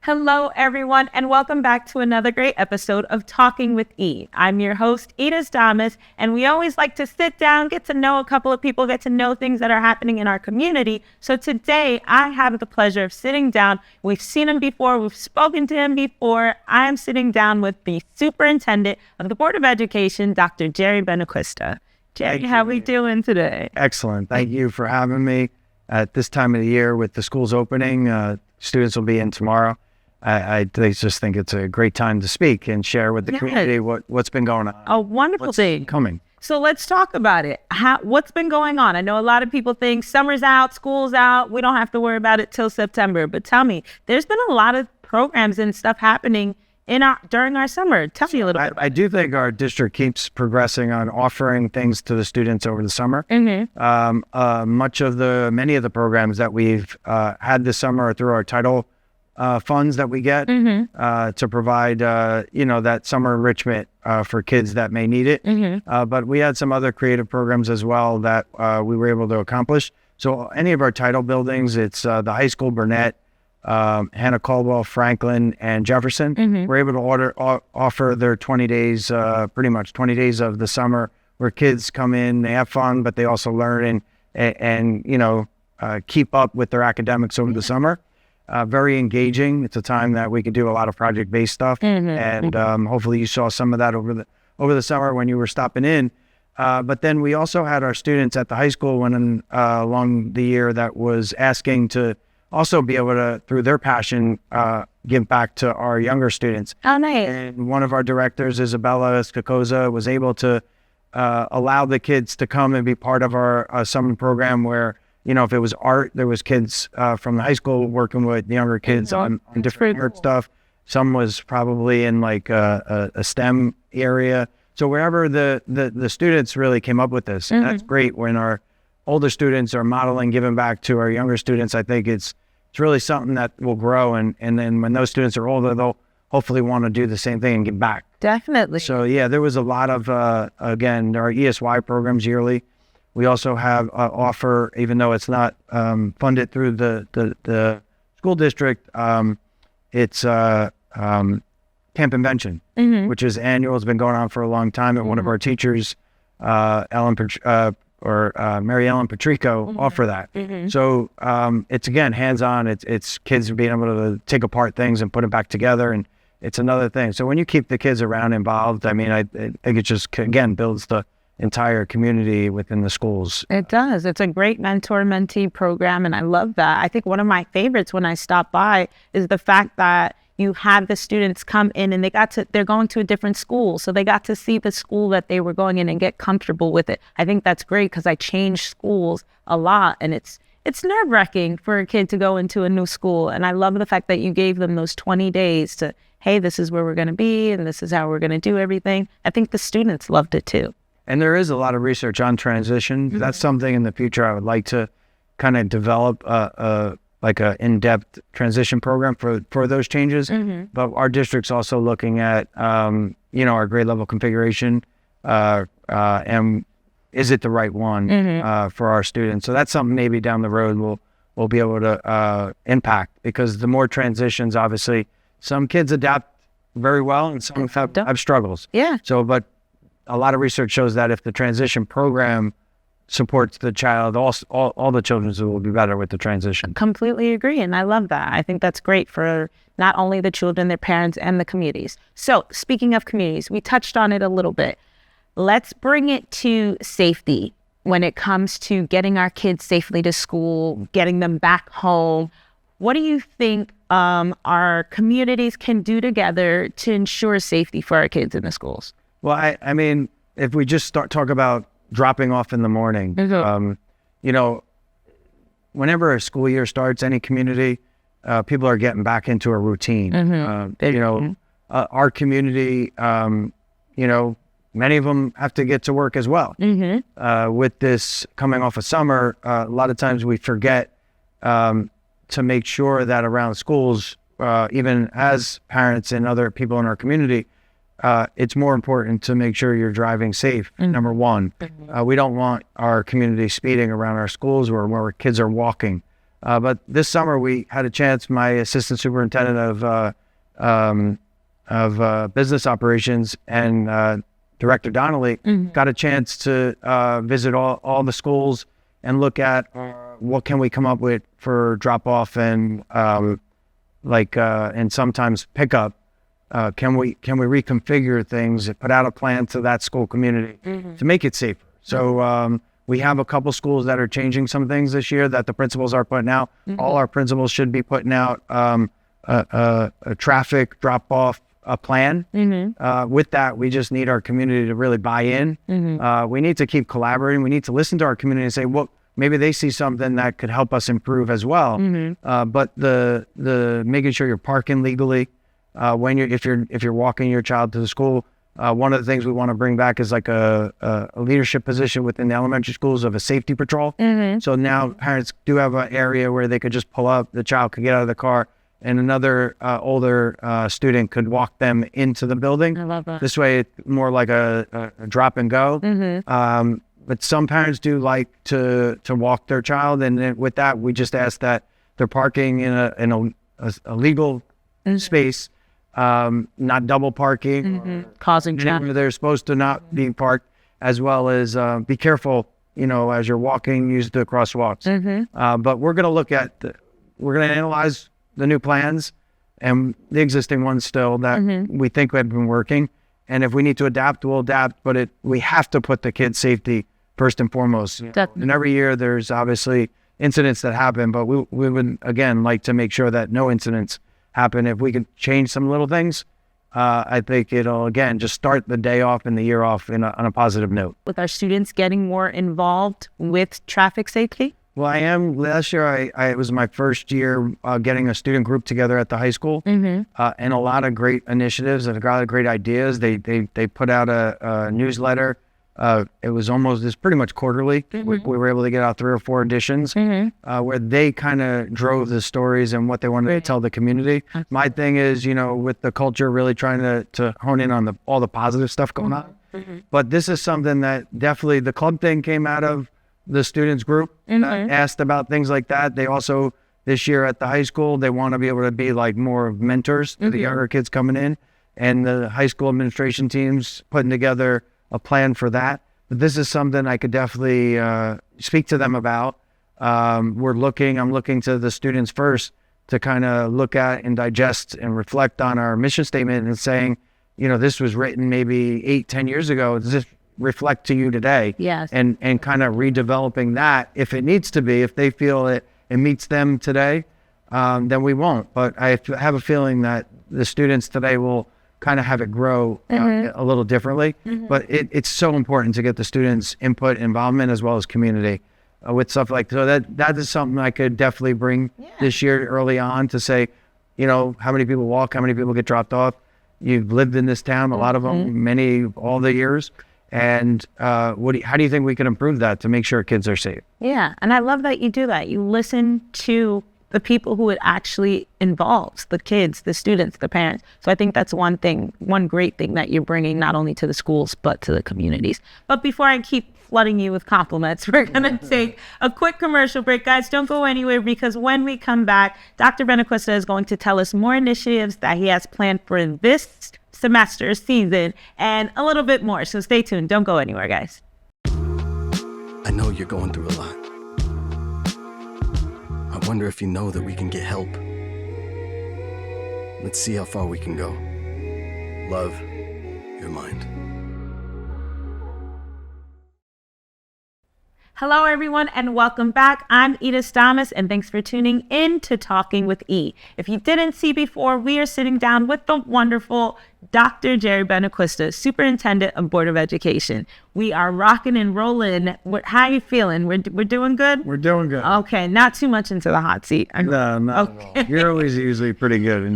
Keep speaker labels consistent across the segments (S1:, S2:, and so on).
S1: Hello, everyone, and welcome back to another great episode of Talking with E. I'm your host, Edith Damas, and we always like to sit down, get to know a couple of people, get to know things that are happening in our community. So today, I have the pleasure of sitting down. We've seen him before. We've spoken to him before. I'm sitting down with the superintendent of the Board of Education, Dr. Gerry Benaquista. Gerry, how are we doing today?
S2: Excellent. Thank you for having me at this time of the year with the schools opening. Students will be in tomorrow. I just think it's a great time to speak and share with the community what's been going on.
S1: A wonderful thing.
S2: Coming.
S1: So let's talk about it. What's been going on? I know a lot of people think summer's out, school's out. We don't have to worry about it till September. But tell me, there's been a lot of programs and stuff happening during our summer. Tell me a little bit.
S2: I do think our district keeps progressing on offering things to the students over the summer.
S1: Mm-hmm.
S2: Many of the programs that we've had this summer are through our title funds that we get to provide, that summer enrichment for kids that may need it. But we had some other creative programs as well that we were able to accomplish. So any of our title buildings, it's the high school, Burnett, Hannah Caldwell, Franklin, and Jefferson. We're able to offer their 20 days, pretty much 20 days of the summer where kids come in, they have fun, but they also learn and keep up with their academics over the summer. Very engaging. It's a time that we can do a lot of project-based stuff, and hopefully you saw some of that over the summer when you were stopping in. But then we also had our students at the high school along the year that was asking to also be able to, through their passion, give back to our younger students.
S1: Oh, nice.
S2: And one of our directors, Isabella Escacosa, was able to allow the kids to come and be part of our summer program where, if it was art, there was kids from the high school working with the younger kids on different art stuff. Some was probably in like a STEM area. So wherever the students really came up with this, and that's great when our older students are modeling, giving back to our younger students. I think it's really something that will grow. And then when those students are older, they'll hopefully want to do the same thing and give back.
S1: Definitely.
S2: So yeah, there was a lot of, again, our ESY programs yearly. We also have offer, even though it's not funded through the school district, it's Camp Invention, which is annual. It's been going on for a long time. And one of our teachers, Mary Ellen Patrico, offer that. So it's, again, hands-on. It's kids being able to take apart things and put them back together. And it's another thing. So when you keep the kids around involved, I mean, I think it just, again, builds the entire community within the schools.
S1: It does. It's a great mentor-mentee program, and I love that. I think one of my favorites when I stop by is the fact that you have the students come in and they're going to a different school, so they got to see the school that they were going in and get comfortable with it. I think that's great because I change schools a lot, and it's nerve-wracking for a kid to go into a new school, and I love the fact that you gave them those 20 days to, hey, this is where we're going to be, and this is how we're going to do everything. I think the students loved it too.
S2: And there is a lot of research on transition. That's something in the future I would like to kind of develop like a in-depth transition program for those changes. But our district's also looking at, our grade level configuration and is it the right one for our students? So that's something maybe down the road we'll be able to impact, because the more transitions, obviously, some kids adapt very well and some have struggles.
S1: Yeah.
S2: So, but a lot of research shows that if the transition program supports the child, all the children will be better with the transition.
S1: Completely agree, and I love that. I think that's great for not only the children, their parents, and the communities. So speaking of communities, we touched on it a little bit. Let's bring it to safety when it comes to getting our kids safely to school, getting them back home. What do you think our communities can do together to ensure safety for our kids in the schools?
S2: Well, I mean, if we just talk about dropping off in the morning, whenever a school year starts, any community, people are getting back into a routine. Our community, many of them have to get to work as well. With this coming off of summer, a lot of times we forget to make sure that around schools, even as parents and other people in our community, it's more important to make sure you're driving safe, number one. We don't want our community speeding around our schools where kids are walking. But this summer we had a chance, my assistant superintendent of business operations and Director Donnelly got a chance to visit all the schools and look at what can we come up with for drop off and and sometimes pickup. Can we reconfigure things, put out a plan to that school community to make it safer? So we have a couple schools that are changing some things this year that the principals are putting out. All our principals should be putting out a traffic drop off a plan. With that, we just need our community to really buy in. We need to keep collaborating. We need to listen to our community and say, well, maybe they see something that could help us improve as well. But the making sure you're parking legally if you're walking your child to the school. One of the things we want to bring back is like a leadership position within the elementary schools of a safety patrol. So now parents do have an area where they could just pull up, the child could get out of the car, and another older student could walk them into the building.
S1: I love that.
S2: This way, it's more like a drop and go. But some parents do like to walk their child, and then with that, we just ask that they're parking in a legal space, not double parking,
S1: causing traffic
S2: where they're supposed to not be parked, as well as be careful, as you're walking, use the crosswalks. But we're going to we're going to analyze the new plans and the existing ones still that we think have been working. And if we need to adapt, we'll adapt, but we have to put the kids' safety first and foremost. And every year there's obviously incidents that happen, but we would, again, like to make sure that no incidents happen. If we can change some little things, I think it'll, again, just start the day off and the year off on a positive note.
S1: with our students getting more involved with traffic safety?
S2: Well, I am. Last year, it was my first year getting a student group together at the high school, and a lot of great initiatives and a lot of great ideas. They put out a newsletter. It's pretty much quarterly. We were able to get out 3 or 4 editions where they kind of drove the stories and what they wanted to tell the community. My thing is, with the culture, really trying to hone in on all the positive stuff going on. But this is something that definitely the club thing came out of the students group that asked about things like that. They also, this year at the high school, they want to be able to be like more mentors to the younger kids coming in, and the high school administration teams putting together a plan for that. But this is something I could definitely speak to them about. I'm looking to the students first to kind of look at and digest and reflect on our mission statement and saying, this was written maybe 8-10 years ago. Does this reflect to you today?
S1: Yes.
S2: And kind of redeveloping that if it needs to be, if they feel it meets them today, then we won't. But I have a feeling that the students today will kind of have it grow a little differently. But it's so important to get the students' input, involvement, as well as community with stuff like so that is something I could definitely bring this year early on to say, how many people walk, how many people get dropped off. You've lived in this town, a lot of them, all the years. And how do you think we can improve that to make sure kids are safe?
S1: Yeah, and I love that you do that. You listen to the people who it actually involves, the kids, the students, the parents. So I think that's one great thing that you're bringing not only to the schools, but to the communities. But before I keep flooding you with compliments, we're going to take a quick commercial break. Guys, don't go anywhere, because when we come back, Dr. Benaquista is going to tell us more initiatives that he has planned for this semester, season, and a little bit more. So stay tuned. Don't go anywhere, guys.
S3: I know you're going through a lot. I wonder if you know that we can get help. Let's see how far we can go. Love, your mind.
S1: Hello, everyone, and welcome back. I'm Ida Stamas, and thanks for tuning in to Talking with E. If you didn't see before, we are sitting down with the wonderful Dr. Gerry Benaquista, Superintendent of Board of Education. We are rocking and rolling. How are you feeling? We're doing good?
S2: We're doing good.
S1: Okay, not too much into the hot seat.
S2: No, not at all. You're always usually pretty good, and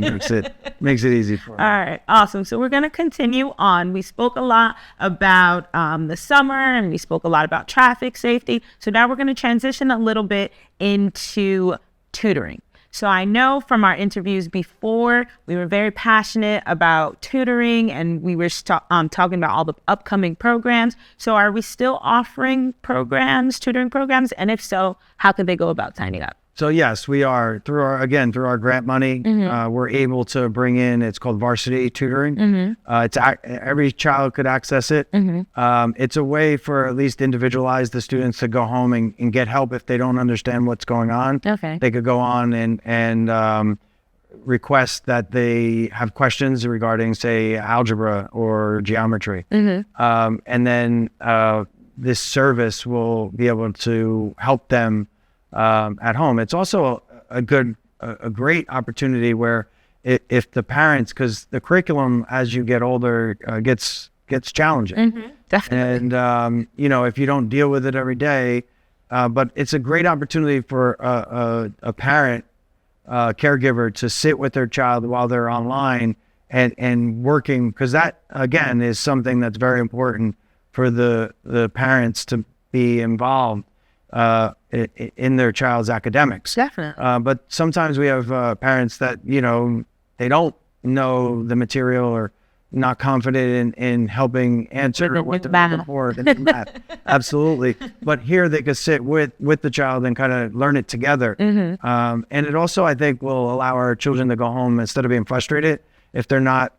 S2: makes it easy for me.
S1: All right, awesome. So we're going to continue on. We spoke a lot about the summer, and we spoke a lot about traffic safety. So now we're going to transition a little bit into tutoring. So I know from our interviews before, we were very passionate about tutoring, and we were talking about all the upcoming programs. So are we still offering programs, tutoring programs? And if so, how could they go about signing up?
S2: So yes, we are through our grant money. We're able to bring in. It's called varsity tutoring. Every child could access it. It's a way for at least individualize the students to go home and get help if they don't understand what's going on.
S1: Okay.
S2: They could go on and request that they have questions regarding, say, algebra or geometry, and then this service will be able to help them at home. It's also a great opportunity where if the parents, because the curriculum as you get older gets challenging,
S1: Definitely.
S2: and if you don't deal with it every day, but it's a great opportunity for a parent, caregiver, to sit with their child while they're online and working, because that again is something that's very important for the parents to be involved in their child's academics.
S1: Definitely.
S2: But sometimes we have parents that, they don't know the material or not confident in helping answer what they're looking for in math. Absolutely. But here they could sit with the child and kind of learn it together. And it also, I think, will allow our children to go home instead of being frustrated if they're not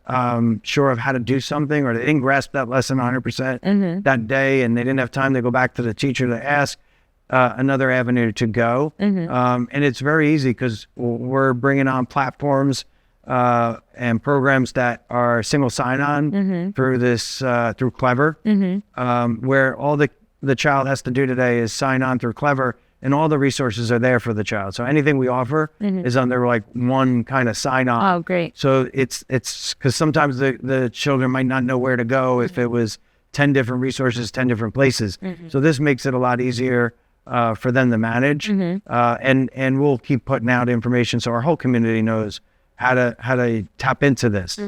S2: sure of how to do something, or they didn't grasp that lesson 100% that day and they didn't have time to go back to the teacher to ask. Another avenue to go. And it's very easy because we're bringing on platforms and programs that are single sign-on through this, through Clever, where all the child has to do today is sign on through Clever, and all the resources are there for the child. So anything we offer is under like one kind of sign-on.
S1: Oh, great.
S2: So it's because sometimes the children might not know where to go if it was 10 different resources, 10 different places. So this makes it a lot easier for them to manage, and we'll keep putting out information so our whole community knows how to tap into this.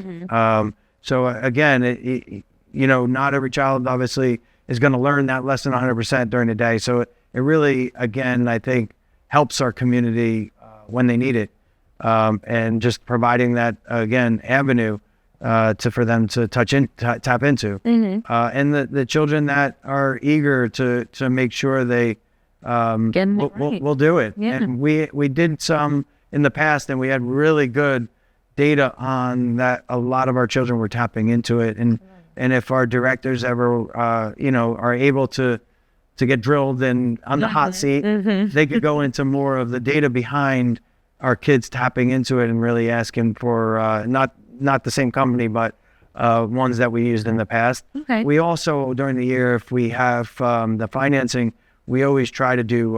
S2: So again, not every child obviously is going to learn that lesson 100% during the day. So it really, again, I think helps our community when they need it, and just providing that again avenue for them to tap into, and the children that are eager to make sure they we'll do it.
S1: Yeah.
S2: And we did some in the past, and we had really good data on that. A lot of our children were tapping into it, and if our directors ever are able to get drilled and on the hot seat, they could go into more of the data behind our kids tapping into it and really asking for not the same company, but ones that we used in the past.
S1: Okay.
S2: We also, during the year, if we have the financing, we always try to do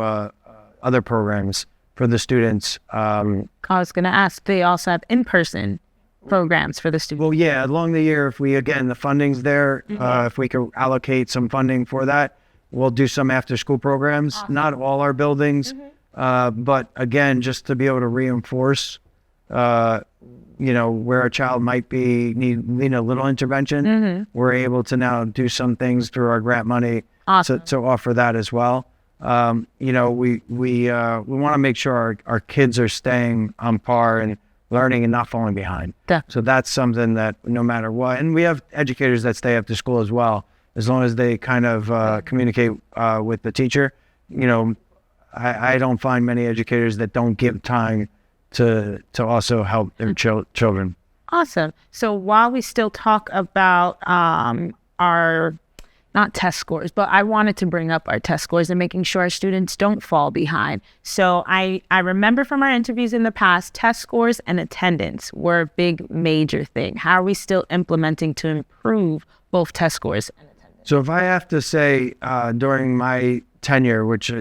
S2: other programs for the students.
S1: I was going to ask, they also have in-person programs for the students.
S2: Well, yeah, along the year, if the funding's there, if we could allocate some funding for that, we'll do some after-school programs. Awesome. Not all our buildings, but again, just to be able to reinforce, where a child might need a little intervention. We're able to now do some things through our grant money.
S1: Awesome.
S2: To offer that as well. We want to make sure our kids are staying on par and learning and not falling behind.
S1: Definitely. So
S2: that's something that no matter what, and we have educators that stay after school as well, as long as they kind of communicate with the teacher. I don't find many educators that don't give time to also help their children.
S1: Awesome. So while we still talk about our not test scores, but I wanted to bring up our test scores and making sure our students don't fall behind. So I remember from our interviews in the past, test scores and attendance were a big major thing. How are we still implementing to improve both test scores and attendance?
S2: So if I have to say, during my tenure, which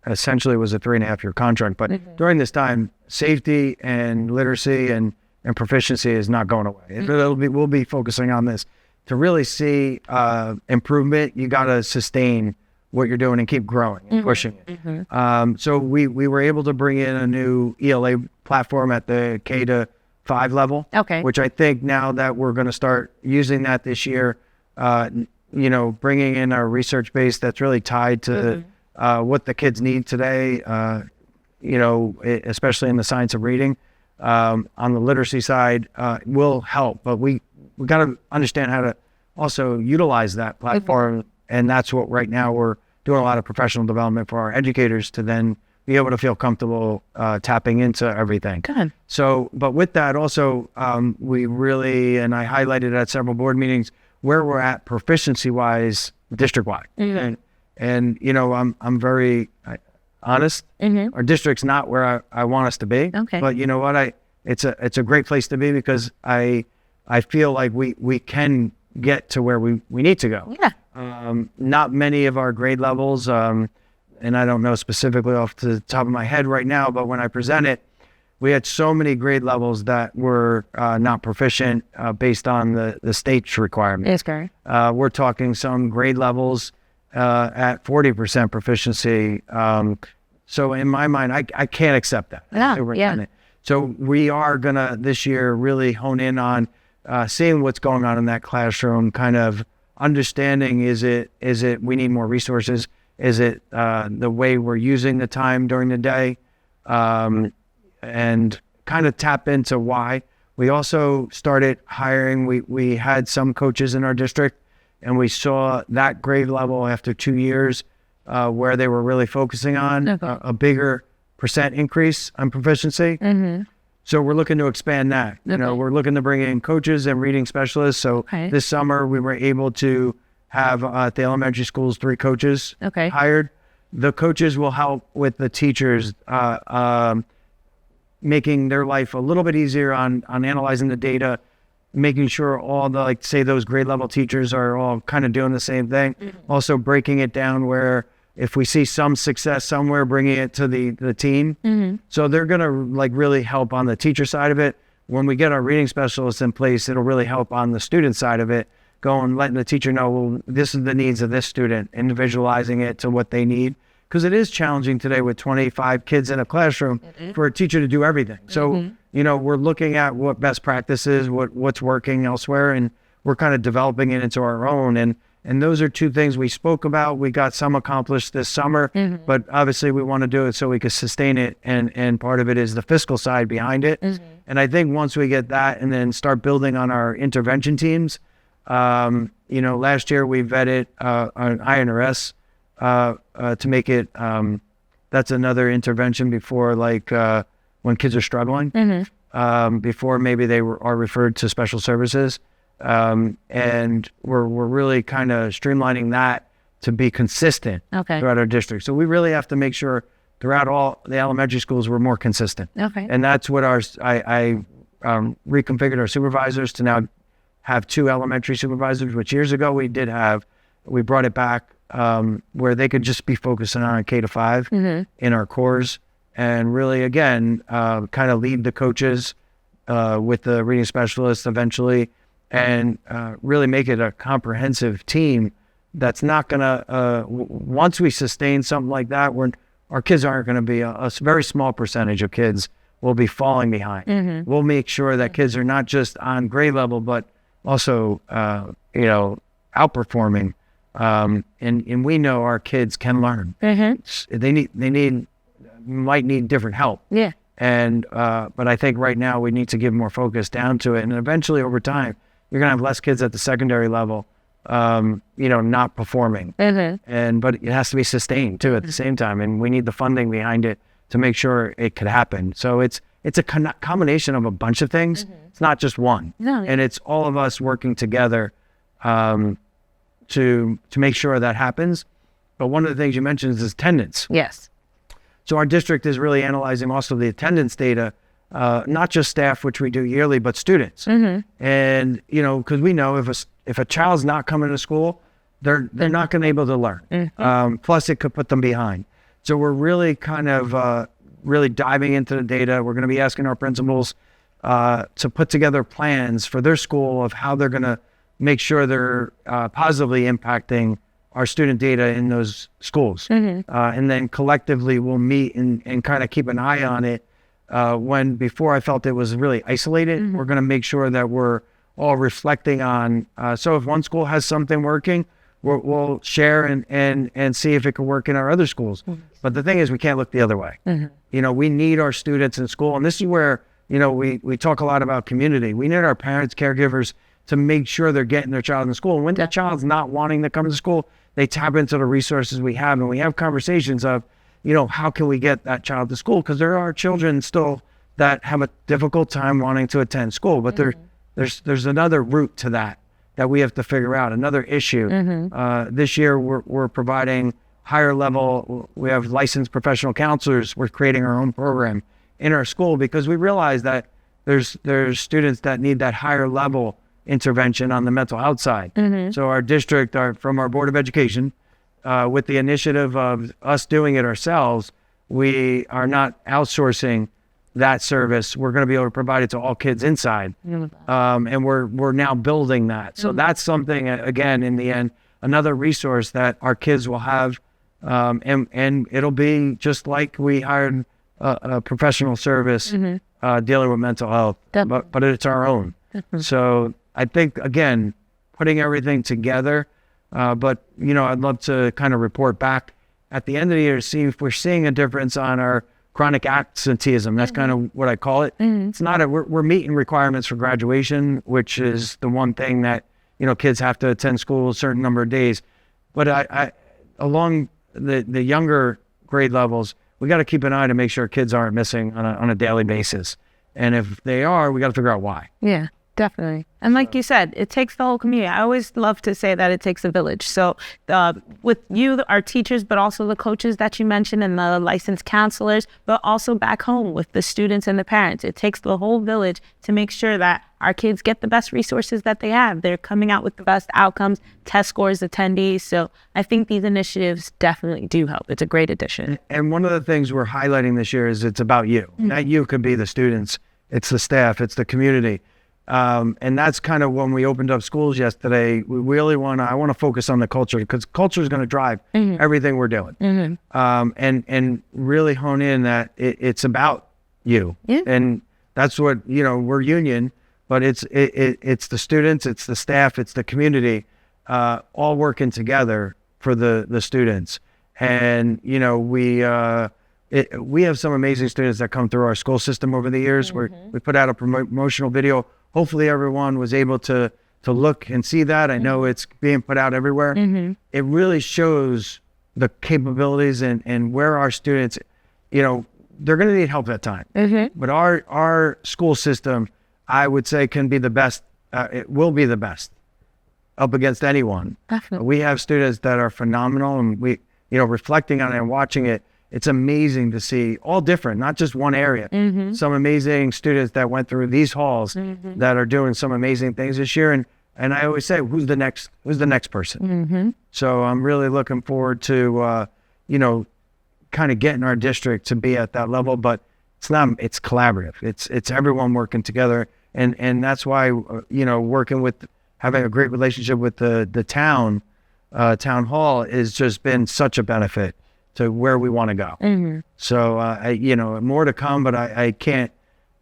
S2: essentially was a 3.5-year contract, but during this time, safety and literacy and proficiency is not going away. We'll be focusing on this. To really see improvement, you got to sustain what you're doing and keep growing and pushing it. So we were able to bring in a new ELA platform at the K-5 level, which I think now that we're going to start using that this year, bringing in a research base that's really tied to what the kids need today, especially in the science of reading, on the literacy side, will help. But we got to understand how to also utilize that platform. And that's what right now we're doing a lot of professional development for our educators to then be able to feel comfortable tapping into everything.
S1: Good.
S2: So, but with that also, we really, and I highlighted at several board meetings where we're at proficiency-wise, district-wide. And you know, I'm very honest. Our district's not where I want us to be.
S1: Okay.
S2: But you know what? It's a great place to be because I feel like we can get to where we need to go.
S1: Yeah.
S2: Not many of our grade levels, and I don't know specifically off the top of my head right now, but when I present it, we had so many grade levels that were not proficient based on the state's requirements.
S1: Yes, Gerry.
S2: We're talking some grade levels at 40% proficiency. So in my mind, I can't accept that.
S1: Yeah.
S2: So we are gonna this year really hone in on seeing what's going on in that classroom, kind of understanding, is it we need more resources? Is it the way we're using the time during the day? And kind of tap into why. We also started hiring, we had some coaches in our district, and we saw that grade level after 2 years where they were really focusing on a bigger percent increase on proficiency. So we're looking to expand that. You know, we're looking to bring in coaches and reading specialists. So this summer we were able to have at the elementary schools 3 coaches hired. The coaches will help with the teachers making their life a little bit easier on analyzing the data, making sure all the, like, say those grade level teachers are all kind of doing the same thing. Also breaking it down where if we see some success somewhere, bringing it to the team. So they're going to like really help on the teacher side of it. When we get our reading specialists in place, it'll really help on the student side of it, going, letting the teacher know, well, this is the needs of this student, individualizing it to what they need. Because it is challenging today with 25 kids in a classroom for a teacher to do everything. So, you know, we're looking at what best practices, what's working elsewhere, and we're kind of developing it into our own. And those are 2 things we spoke about. We got some accomplished this summer, but obviously we want to do it so we can sustain it. And part of it is the fiscal side behind it. And I think once we get that and then start building on our intervention teams, you know, last year we vetted an INRS to make it, that's another intervention before, like when kids are struggling, before maybe they are referred to special services. And we're really kind of streamlining that to be consistent throughout our district. So we really have to make sure throughout all the elementary schools we're more consistent. And that's what I reconfigured our supervisors to now have 2 elementary supervisors, which years ago we brought it back where they could just be focusing on K-5 in our cores, and really, again, kind of lead the coaches with the reading specialists eventually, and really make it a comprehensive team that's not going to, once we sustain something like that, our kids aren't going to be, a very small percentage of kids will be falling behind. We'll make sure that kids are not just on grade level, but also, you know, outperforming. And we know our kids can learn. They might need different help. And, but I think right now we need to give more focus down to it. And eventually over time, you're going to have less kids at the secondary level, you know, not performing. But it has to be sustained too at the same time. And we need the funding behind it to make sure it could happen. So it's a combination of a bunch of things. It's not just one. And it's all of us working together to make sure that happens. But one of the things you mentioned is attendance. So our district is really analyzing also the attendance data, not just staff, which we do yearly, but students. And, you know, because we know if a child's not coming to school, they're not going to be able to learn. Plus it could put them behind. So we're really kind of really diving into the data. We're going to be asking our principals to put together plans for their school of how they're going to make sure they're positively impacting our student data in those schools. And then collectively we'll meet and kind of keep an eye on it. When before I felt it was really isolated, we're going to make sure that we're all reflecting on, so if one school has something working, we'll share and see if it can work in our other schools. But the thing is, we can't look the other way. You know, we need our students in school. And this is where, you know, we talk a lot about community. We need our parents, caregivers to make sure they're getting their child in school. And when that child's not wanting to come to school, they tap into the resources we have. And we have conversations of, how can we get that child to school? Because there are children still that have a difficult time wanting to attend school, but there's another route to that we have to figure out, another issue. This year we're providing higher level, we have licensed professional counselors. We're creating our own program in our school because we realize that there's students that need that higher level intervention on the mental health side. So our district, from our Board of Education, with the initiative of us doing it ourselves, we are not outsourcing that service. We're going to be able to provide it to all kids inside. And we're now building that. So that's something, again, in the end, another resource that our kids will have. And it'll be just like we hired a professional service dealing with mental health, but it's our own. So I think, again, putting everything together, but, I'd love to kind of report back at the end of the year to see if we're seeing a difference on our chronic absenteeism. That's kind of what I call it. It's not we're meeting requirements for graduation, which is the one thing that, kids have to attend school a certain number of days. But I along the younger grade levels, we got to keep an eye to make sure kids aren't missing on a daily basis. And if they are, we got to figure out why.
S1: Yeah, definitely. And like you said, it takes the whole community. I always love to say that it takes a village. So with you, our teachers, but also the coaches that you mentioned and the licensed counselors, but also back home with the students and the parents. It takes the whole village to make sure that our kids get the best resources that they have. They're coming out with the best outcomes, test scores, attendees. So I think these initiatives definitely do help. It's a great addition.
S2: And one of the things we're highlighting this year is it's about you. That you could be the students. It's the staff. It's the community. And that's kind of when we opened up schools yesterday. We really I want to focus on the culture, because culture is going to drive everything we're doing. And really hone in that it's about you. And that's what, we're union, but it's the students, it's the staff, it's the community, all working together for the students. And, we have some amazing students that come through our school system over the years. We put out a promotional video. Hopefully everyone was able to look and see that. I know it's being put out everywhere. It really shows the capabilities and where our students, they're going to need help at time. But our school system, I would say, can be the best. It will be the best up against anyone.
S1: Definitely.
S2: We have students that are phenomenal, and we, reflecting on it and watching it, it's amazing to see, all different, not just one area. Some amazing students that went through these halls that are doing some amazing things this year. And I always say, who's the next person? So I'm really looking forward to, kind of getting our district to be at that level, but it's collaborative. It's everyone working together. And that's why, working with, having a great relationship with the town hall has just been such a benefit to where we want to go. So, more to come, but I can't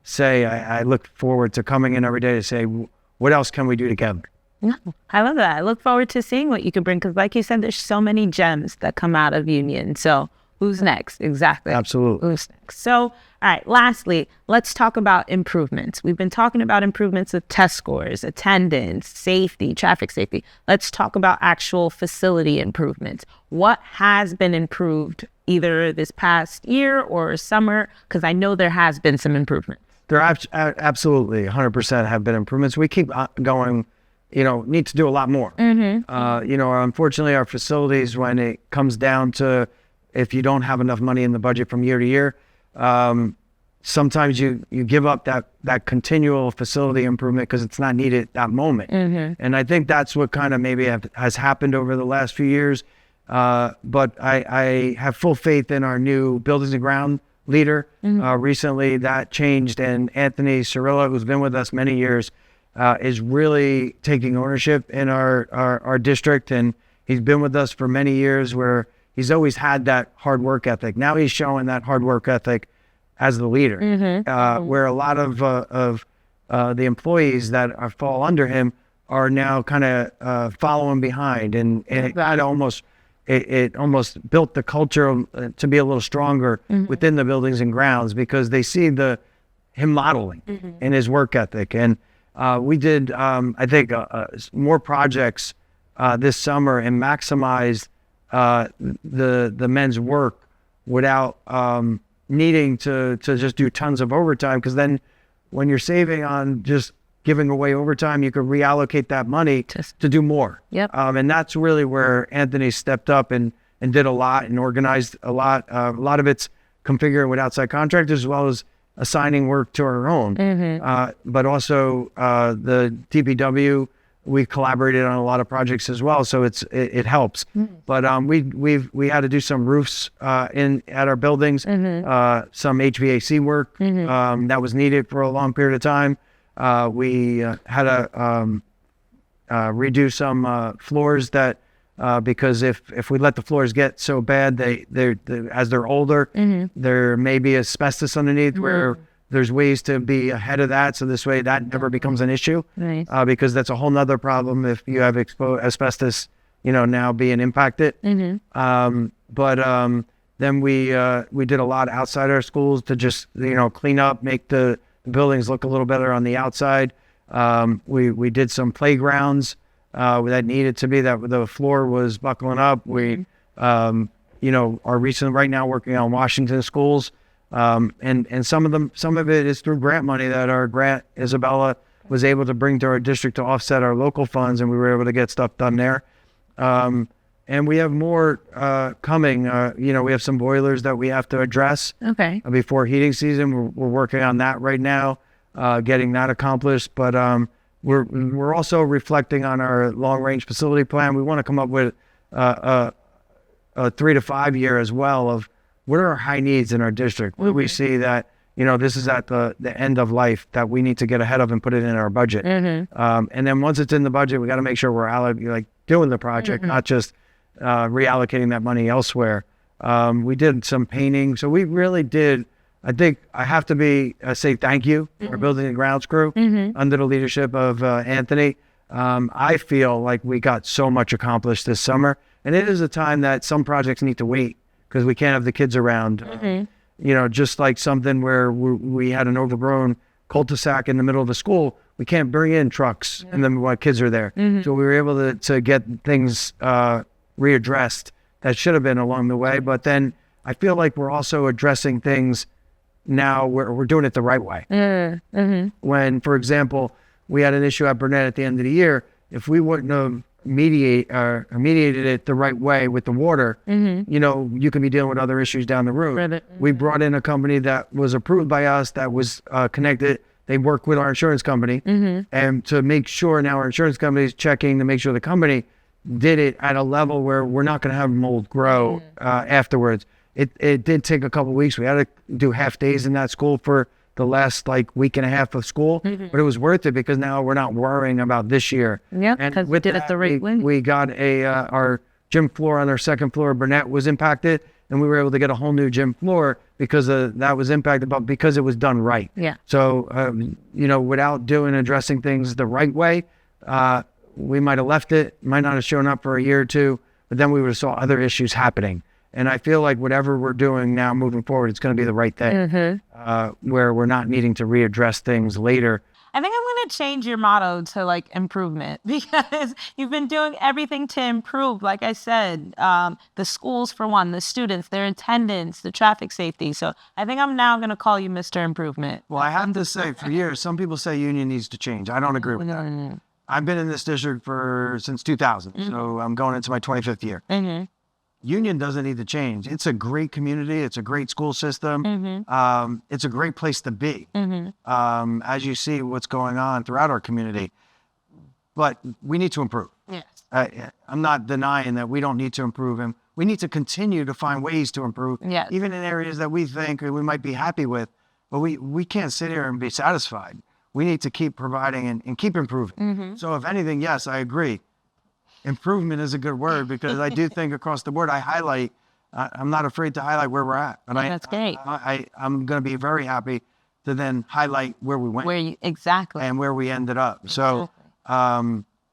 S2: say, I look forward to coming in every day to say, what else can we do together?
S1: No, I love that. I look forward to seeing what you can bring, because like you said, there's so many gems that come out of Union. So who's next? Exactly.
S2: Absolutely.
S1: Who's next? So, all right, lastly, let's talk about improvements. We've been talking about improvements with test scores, attendance, safety, traffic safety. Let's talk about actual facility improvements. What has been improved either this past year or summer? Because I know there has been some improvements.
S2: There absolutely 100% have been improvements. We keep going, need to do a lot more. Unfortunately, our facilities, when it comes down to, if you don't have enough money in the budget from year to year, sometimes you give up that continual facility improvement because it's not needed at that moment. And I think that's what kind of maybe has happened over the last few years. But I have full faith in our new buildings and ground leader. Recently that changed, and Anthony Cirillo, who's been with us many years, is really taking ownership in our district. And he's been with us for many years, where he's always had that hard work ethic. Now he's showing that hard work ethic as the leader, where a lot of the employees that fall under him are now kind of following behind, and it almost built the culture to be a little stronger within the buildings and grounds, because they see him modeling in his work ethic. And we did, I think, more projects this summer and maximized the men's work without needing to just do tons of overtime. Because then when you're saving on just giving away overtime, you could reallocate that money to do more.
S1: Yep.
S2: And that's really where Anthony stepped up and did a lot and organized a lot. A lot of it's configuring with outside contractors as well as assigning work to our own. But also the DPW, we collaborated on a lot of projects as well, so it helps. But we had to do some roofs at our buildings, some HVAC work that was needed for a long period of time. We had to redo some floors that because if we let the floors get so bad, as they're older, there may be asbestos underneath where there's ways to be ahead of that. So this way that never becomes an issue, because that's a whole nother problem if you have asbestos, now being impacted. But then we did a lot outside our schools to just, clean up, make the buildings look a little better on the outside. We did some playgrounds that needed to be, that the floor was buckling up. We, are right now working on Washington schools. And some of it is through grant money that our grant Isabella was able to bring to our district to offset our local funds, and we were able to get stuff done there. And we have more coming. We have some boilers that we have to address before heating season. We're working on that right now, getting that accomplished. But we're also reflecting on our long range facility plan. We want to come up with a 3 to 5 year as well of what are our high needs in our district. We see that this is at the end of life that we need to get ahead of and put it in our budget. And then once it's in the budget, we got to make sure we're doing the project, not just reallocating that money elsewhere. We did some painting, so we really did. I think I have to say thank you to our building and grounds crew under the leadership of Anthony. I feel like we got so much accomplished this summer, and it is a time that some projects need to wait because we can't have the kids around. Just like something where we had an overgrown cul-de-sac in the middle of the school, we can't bring in trucks and then while kids are there. So we were able to get things readdressed that should have been along the way. But then I feel like we're also addressing things now where we're doing it the right way. When, for example, we had an issue at Burnett at the end of the year, if we wouldn't have mediated it the right way with the water, you could be dealing with other issues down the road. We brought in a company that was approved by us, that was connected. They work with our insurance company, and to make sure now our insurance company is checking to make sure the company did it at a level where we're not going to have mold grow afterwards. It did take a couple of weeks. We had to do half days in that school for the last week and a half of school, but it was worth it because now we're not worrying about this year.
S1: Because we did it the right way.
S2: We got our gym floor on our second floor, Burnett, was impacted, and we were able to get a whole new gym floor because that was impacted, but because it was done right. So, without addressing things the right way, we might have left it, might not have shown up for a year or two, but then we would have saw other issues happening. And I feel like whatever we're doing now moving forward, it's going to be the right thing, where we're not needing to readdress things later.
S1: I think I'm going to change your motto to improvement, because you've been doing everything to improve. Like I said, the schools for one, the students, their attendance, the traffic safety. So I think I'm now going to call you Mr. Improvement.
S2: Well, I have to say, for years, some people say union needs to change. I don't agree with that. I've been in this district since 2000, so I'm going into my 25th year. Union doesn't need to change. It's a great community. It's a great school system. It's a great place to be, as you see what's going on throughout our community. But we need to improve. I'm not denying that we don't need to improve, and we need to continue to find ways to improve, even in areas that we think we might be happy with. But we can't sit here and be satisfied. We need to keep providing and keep improving. So if anything, yes, I agree. Improvement is a good word, because I do think across the board, I'm not afraid to highlight where we're at. And
S1: that's great.
S2: I'm going to be very happy to then highlight where we went.
S1: Exactly.
S2: And where we ended up.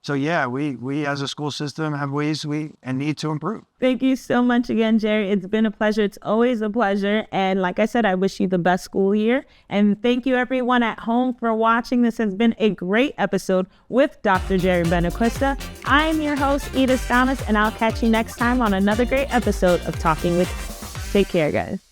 S2: So yeah, we as a school system have ways and need to improve.
S1: Thank you so much again, Gerry. It's been a pleasure. It's always a pleasure. And like I said, I wish you the best school year. And thank you everyone at home for watching. This has been a great episode with Dr. Gerry Benaquista. I'm your host, Edith Thomas, and I'll catch you next time on another great episode of Talking with Take care, guys.